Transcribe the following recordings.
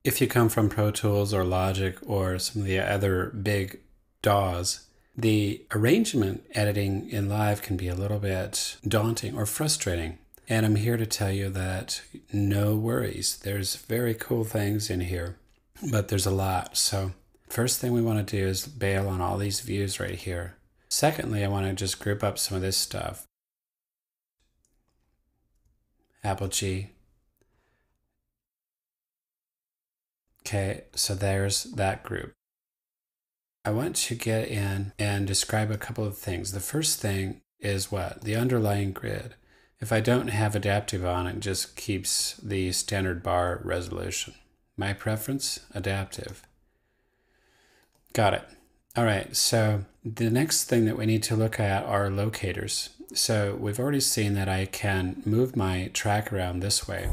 If you come from Pro Tools or Logic or some of the other big DAWs, the arrangement editing in Live can be a little bit daunting or frustrating. And I'm here to tell you that no worries. There's very cool things in here, but there's a lot. So first thing we want to do is bail on all these views right here. Secondly, I want to just group up some of this stuff. Apple G. Okay, so there's that group. I want to get in and describe a couple of things. The first thing is what? The underlying grid. If I don't have adaptive on, it just keeps the standard bar resolution. My preference, adaptive. Got it. All right, so the next thing that we need to look at are locators. So we've already seen that I can move my track around this way.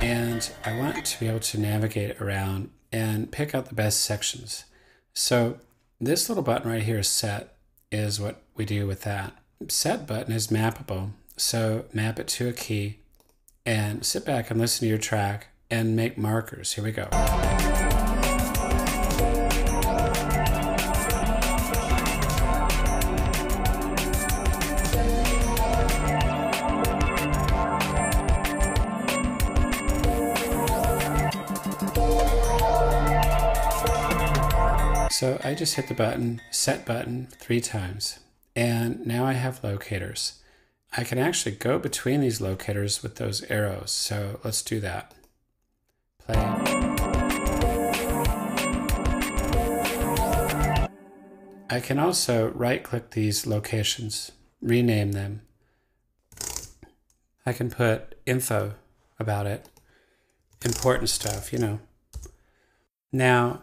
And I want to be able to navigate around and pick out the best sections. So this little button right here, set, is what we do with that. Set button is mappable. So map it to a key and sit back and listen to your track and make markers. Here we go. So I just hit the button, set button, 3 times. And now I have locators. I can actually go between these locators with those arrows. So let's do that. Play. I can also right-click these locations, rename them. I can put info about it, important stuff, you know. Now,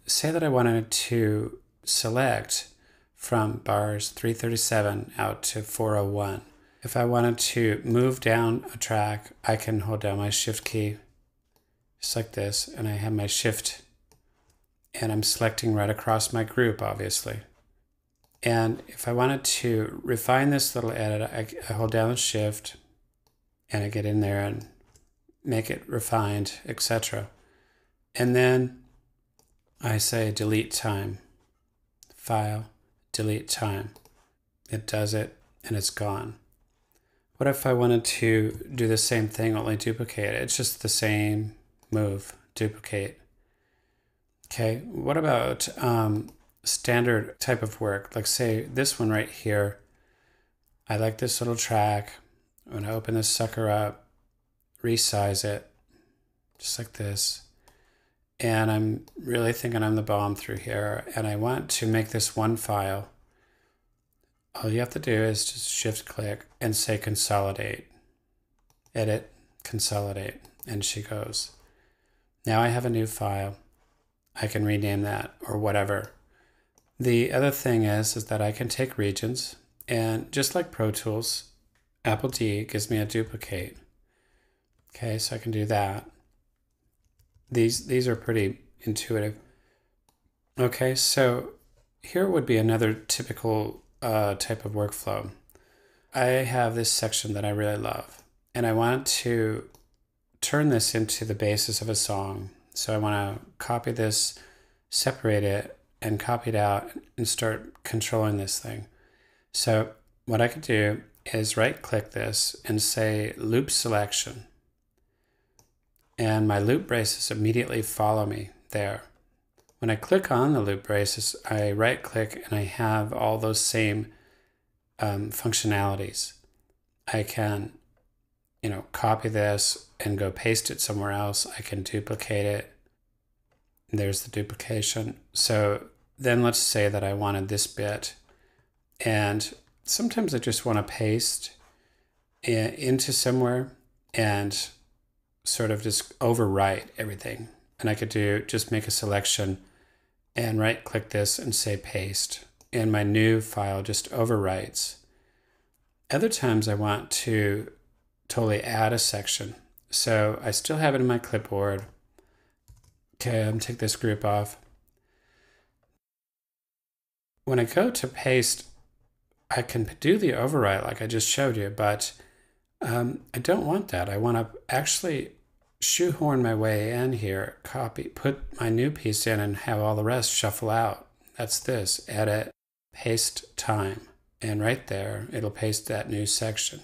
say that I wanted to select from bars 337 out to 401. If I wanted to move down a track, I can hold down my shift key, just like this, and I have my shift, and I'm selecting right across my group, obviously. And if I wanted to refine this little edit, I hold down shift, and I get in there and make it refined, etc. And then I say delete time, file, delete time. It does it and it's gone. What if I wanted to do the same thing, only duplicate it? It's just the same move, duplicate. Okay, what about standard type of work? Like say this one right here. I like this little track. I'm gonna open this sucker up, resize it, just like this. And I'm really thinking I'm the bomb through here, and I want to make this one file. All you have to do is just shift click and say consolidate. Edit, consolidate, and she goes. Now I have a new file. I can rename that or whatever. The other thing is that I can take regions, and just like Pro Tools, Apple D gives me a duplicate. Okay, so I can do that. These are pretty intuitive. Okay, so here would be another typical type of workflow. I have this section that I really love, and I want to turn this into the basis of a song. So I want to copy this, separate it, and copy it out and start controlling this thing. So what I could do is right-click this and say loop selection. And my loop braces immediately follow me there. When I click on the loop braces, I right click and I have all those same functionalities. I can, copy this and go paste it somewhere else. I can duplicate it. There's the duplication. So then let's say that I wanted this bit, and sometimes I just want to paste into somewhere and sort of just overwrite everything. And I could just make a selection and right click this and say paste. And my new file just overwrites. Other times I want to totally add a section. So I still have it in my clipboard. Okay, I'm gonna take this group off. When I go to paste, I can do the overwrite like I just showed you, but I don't want that. I want to actually shoehorn my way in here, copy, put my new piece in and have all the rest shuffle out. That's this, edit, paste time. And right there, it'll paste that new section.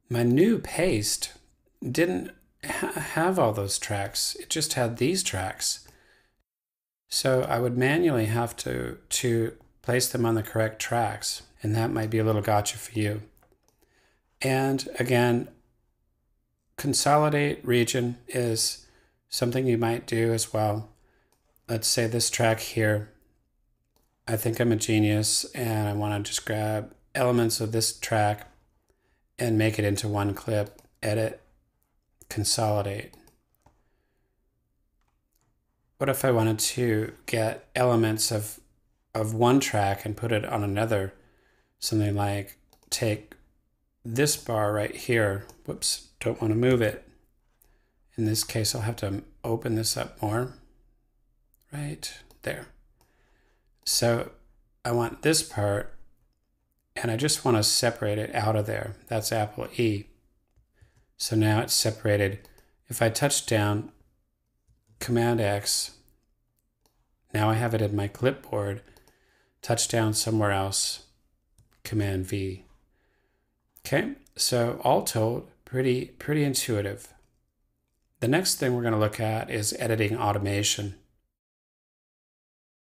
My new paste didn't have all those tracks. It just had these tracks. So I would manually have to place them on the correct tracks. And that might be a little gotcha for you. And again, consolidate region is something you might do as well. Let's say this track here, I think I'm a genius and I want to just grab elements of this track and make it into one clip, edit, consolidate. What if I wanted to get elements of one track and put it on another? Something like take this bar right here. Whoops, don't want to move it. In this case, I'll have to open this up more. Right there. So I want this part, and I just want to separate it out of there. That's Apple E. So now it's separated. If I touch down, Command X, now I have it in my clipboard. Touch down somewhere else, Command V. Okay, so all told, pretty intuitive. The next thing we're going to look at is editing automation.